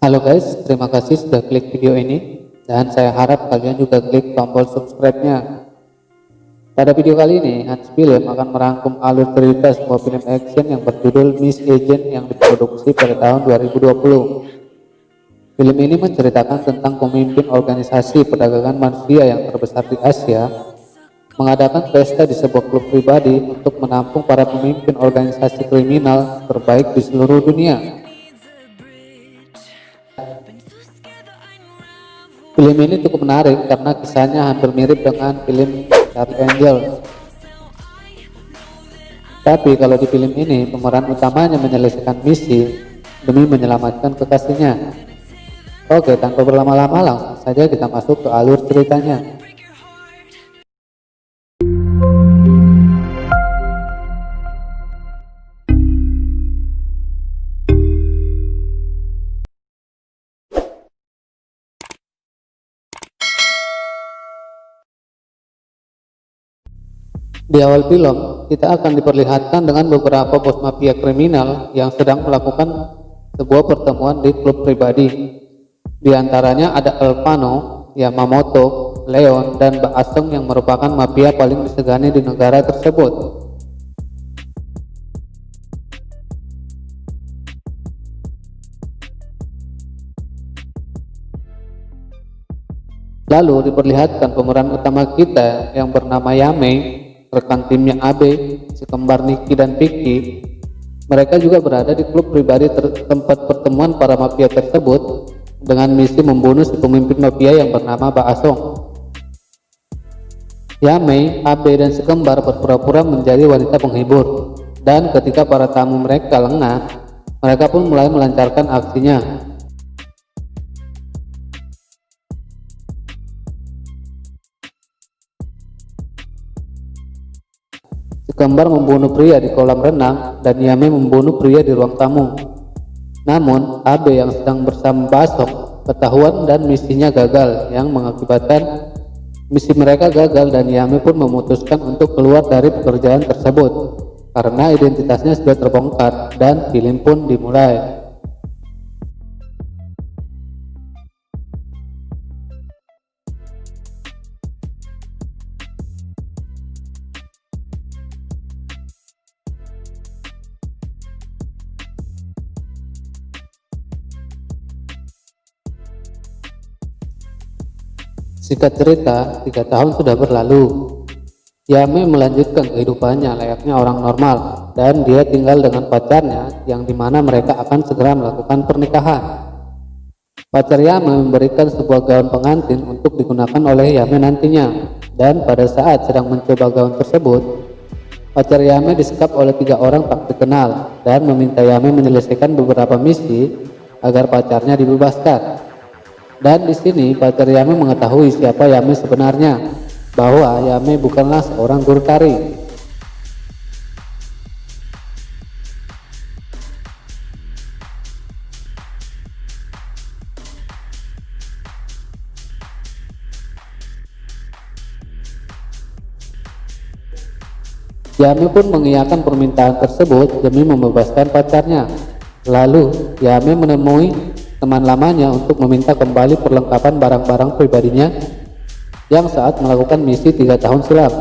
Halo guys, terima kasih sudah klik video ini dan saya harap kalian juga klik tombol subscribe-nya. Pada video kali ini, Hans Film akan merangkum alur cerita sebuah film action yang berjudul Miss Agent yang diproduksi pada tahun 2020. Film ini menceritakan tentang pemimpin organisasi perdagangan manusia yang terbesar di Asia mengadakan pesta di sebuah klub pribadi untuk menampung para pemimpin organisasi kriminal terbaik di seluruh dunia. Film ini cukup menarik karena kisahnya hampir mirip dengan film Charlie Angel. Tapi kalau di film ini pemeran utamanya menyelesaikan misi demi menyelamatkan kekasihnya. Oke, tanpa berlama-lama langsung saja kita masuk ke alur ceritanya. Di awal film, kita akan diperlihatkan dengan beberapa bos mafia kriminal yang sedang melakukan sebuah pertemuan di klub pribadi. Di antaranya ada Alvano, Yamamoto, Leon, dan Mbak Aseng yang merupakan mafia paling disegani di negara tersebut. Lalu diperlihatkan pemeran utama kita yang bernama Yamei, rekan timnya Abe, si kembar Niki dan Vicky. Mereka juga berada di klub pribadi tempat pertemuan para mafia tersebut dengan misi membunuh si pemimpin mafia yang bernama Mbak Asong. Yamei, Abe, dan si kembar berpura-pura menjadi wanita penghibur, dan ketika para tamu mereka lengah, mereka pun mulai melancarkan aksinya. Kembar membunuh pria di kolam renang dan Yame membunuh pria di ruang tamu. Namun Abe yang sedang bersama Basok ketahuan dan misinya gagal, yang mengakibatkan misi mereka gagal dan Yame pun memutuskan untuk keluar dari pekerjaan tersebut karena identitasnya sudah terbongkar dan film pun dimulai. Singkat cerita, 3 tahun sudah berlalu. Yame melanjutkan kehidupannya layaknya orang normal dan dia tinggal dengan pacarnya yang dimana mereka akan segera melakukan pernikahan. Pacar Yame memberikan sebuah gaun pengantin untuk digunakan oleh Yame nantinya, dan pada saat sedang mencoba gaun tersebut, pacar Yame disekap oleh 3 orang tak dikenal dan meminta Yame menyelesaikan beberapa misi agar pacarnya dibebaskan. Dan di sini pacar Yame mengetahui siapa Yame sebenarnya, bahwa Yame bukanlah seorang guru tari. Yame pun mengiyakan permintaan tersebut demi membebaskan pacarnya. Lalu Yame menemui teman lamanya untuk meminta kembali perlengkapan barang-barang pribadinya yang saat melakukan misi 3 tahun silam.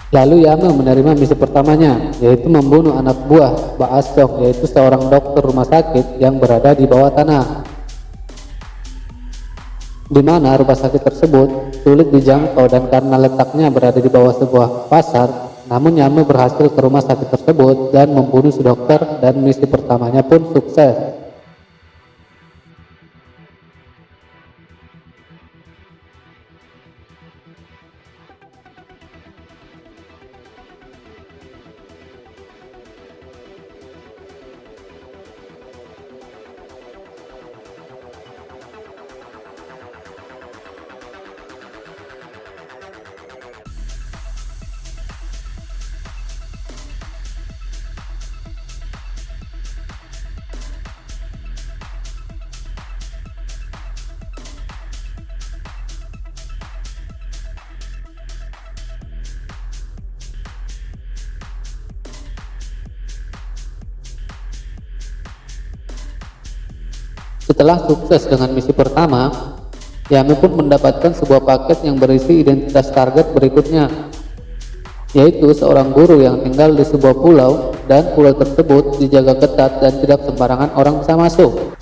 Lalu Yame menerima misi pertamanya, yaitu membunuh anak buah Mbak Asong, yaitu seorang dokter rumah sakit yang berada di bawah tanah, di mana rumah sakit tersebut sulit dijangkau dan karena letaknya berada di bawah sebuah pasar. Namun Yame berhasil ke rumah sakit tersebut dan membunuh si dokter, dan misi pertamanya pun sukses. Setelah sukses dengan misi pertama, Yame pun mendapatkan sebuah paket yang berisi identitas target berikutnya, yaitu seorang guru yang tinggal di sebuah pulau dan pulau tersebut dijaga ketat dan tidak sembarangan orang bisa masuk.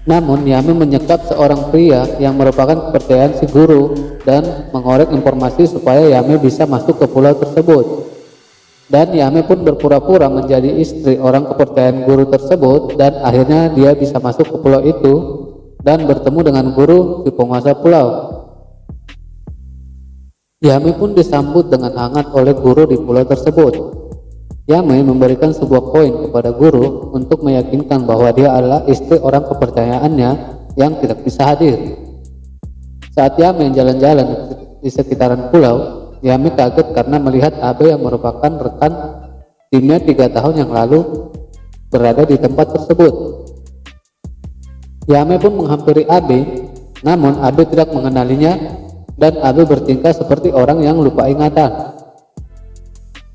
Namun Yame menyekap seorang pria yang merupakan kepercayaan si guru dan mengorek informasi supaya Yame bisa masuk ke pulau tersebut. Dan Yame pun berpura-pura menjadi istri orang kepercayaan guru tersebut dan akhirnya dia bisa masuk ke pulau itu dan bertemu dengan guru si penguasa pulau. Yame pun disambut dengan hangat oleh guru di pulau tersebut. Yame memberikan sebuah koin kepada guru untuk meyakinkan bahwa dia adalah istri orang kepercayaannya yang tidak bisa hadir. Saat Yame jalan-jalan di sekitaran pulau, Yame kaget karena melihat Abe yang merupakan rekan timnya 3 tahun yang lalu berada di tempat tersebut. Yame pun menghampiri Abe, namun Abe tidak mengenalinya dan Abe bertingkah seperti orang yang lupa ingatan.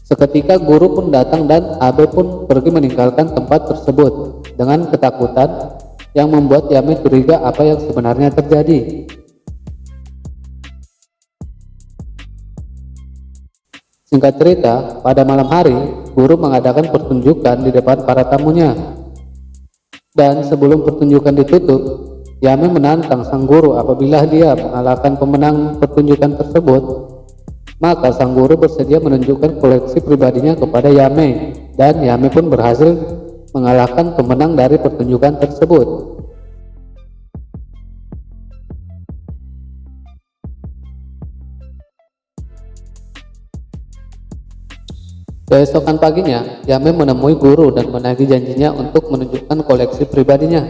Seketika guru pun datang dan Abe pun pergi meninggalkan tempat tersebut dengan ketakutan yang membuat Yame curiga apa yang sebenarnya terjadi. Singkat cerita, pada malam hari, guru mengadakan pertunjukan di depan para tamunya. Dan sebelum pertunjukan ditutup, Yame menantang sang guru apabila dia mengalahkan pemenang pertunjukan tersebut, maka sang guru bersedia menunjukkan koleksi pribadinya kepada Yame, dan Yame pun berhasil mengalahkan pemenang dari pertunjukan tersebut. Keesokan paginya, Yame menemui guru dan menagih janjinya untuk menunjukkan koleksi pribadinya.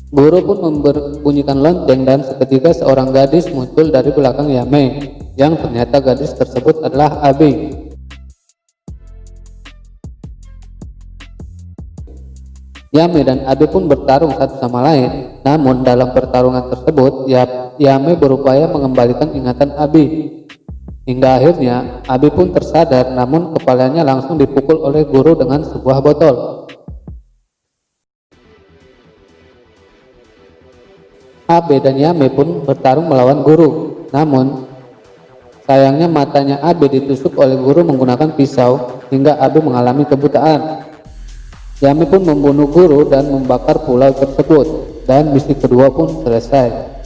Guru pun membunyikan lonceng dan seketika seorang gadis muncul dari belakang Yame, yang ternyata gadis tersebut adalah Abe. Yame dan Abe pun bertarung satu sama lain, namun dalam pertarungan tersebut Yame berupaya mengembalikan ingatan Abe. Hingga akhirnya Abe pun tersadar, namun kepalanya langsung dipukul oleh guru dengan sebuah botol. Abe dan Yame pun bertarung melawan guru, namun sayangnya matanya Abe ditusuk oleh guru menggunakan pisau hingga Abe mengalami kebutaan. Yame pun membunuh guru dan membakar pulau tersebut, dan misi kedua pun selesai.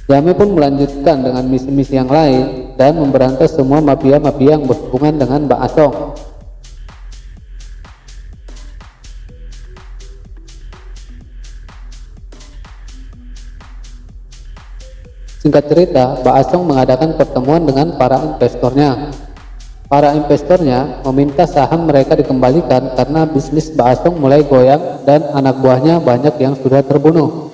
Yame pun melanjutkan dengan misi-misi yang lain dan memberantas semua mafia-mafia yang berhubungan dengan Mbak Asong. Singkat cerita, Mbak Asong mengadakan pertemuan dengan para investornya. Para investornya meminta saham mereka dikembalikan karena bisnis Mbak Asong mulai goyang dan anak buahnya banyak yang sudah terbunuh.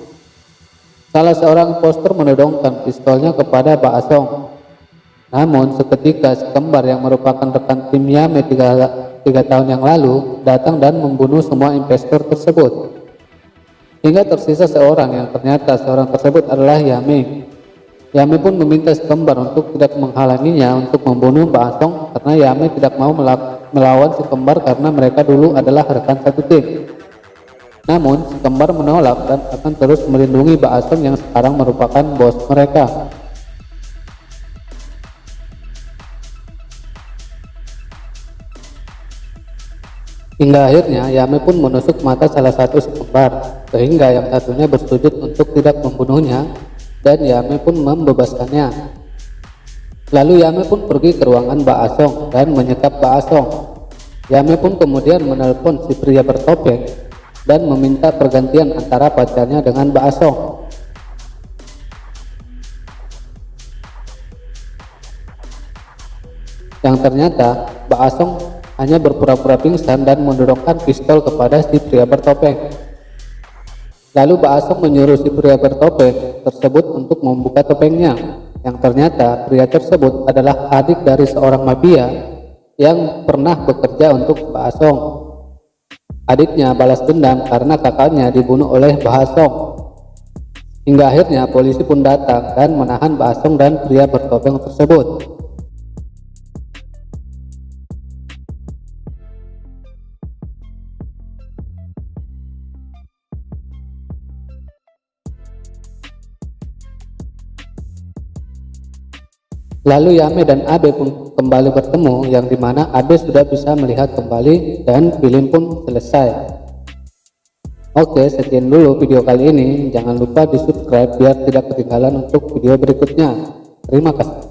Salah seorang impostor menodongkan pistolnya kepada Mbak Asong. Namun seketika si kembar yang merupakan rekan tim Yame 3 tahun yang lalu datang dan membunuh semua investor tersebut. Hingga tersisa seorang yang ternyata seorang tersebut adalah Yame. Yame pun meminta si kembar untuk tidak menghalanginya untuk membunuh Mbak Asong karena Yame tidak mau melawan si kembar karena mereka dulu adalah rekan satu tim. Namun si kembar menolak dan akan terus melindungi Mbak Asong yang sekarang merupakan bos mereka. Hingga akhirnya Yame pun menusuk mata salah satu si kembar, sehingga yang satunya bersujud untuk tidak membunuhnya, dan Yame pun membebaskannya. Lalu Yame pun pergi ke ruangan Mbak Asong dan menyekap Mbak Asong. Yame pun kemudian menelpon si pria bertopeng dan meminta pergantian antara pacarnya dengan Mbak Asong. Yang ternyata Mbak Asong hanya berpura-pura pingsan dan mendorongkan pistol kepada si pria bertopeng. Lalu Mbak Asong menyuruh si pria bertopeng tersebut untuk membuka topengnya. Yang ternyata pria tersebut adalah adik dari seorang mafia yang pernah bekerja untuk Mbak Asong. Adiknya balas dendam karena kakaknya dibunuh oleh Bahasong. Hingga akhirnya polisi pun datang dan menahan Bahasong dan pria bertopeng tersebut. Lalu Yame dan Abe pun kembali bertemu, yang dimana Abe sudah bisa melihat kembali dan film pun selesai. Oke, sekian dulu video kali ini. Jangan lupa di subscribe biar tidak ketinggalan untuk video berikutnya. Terima kasih.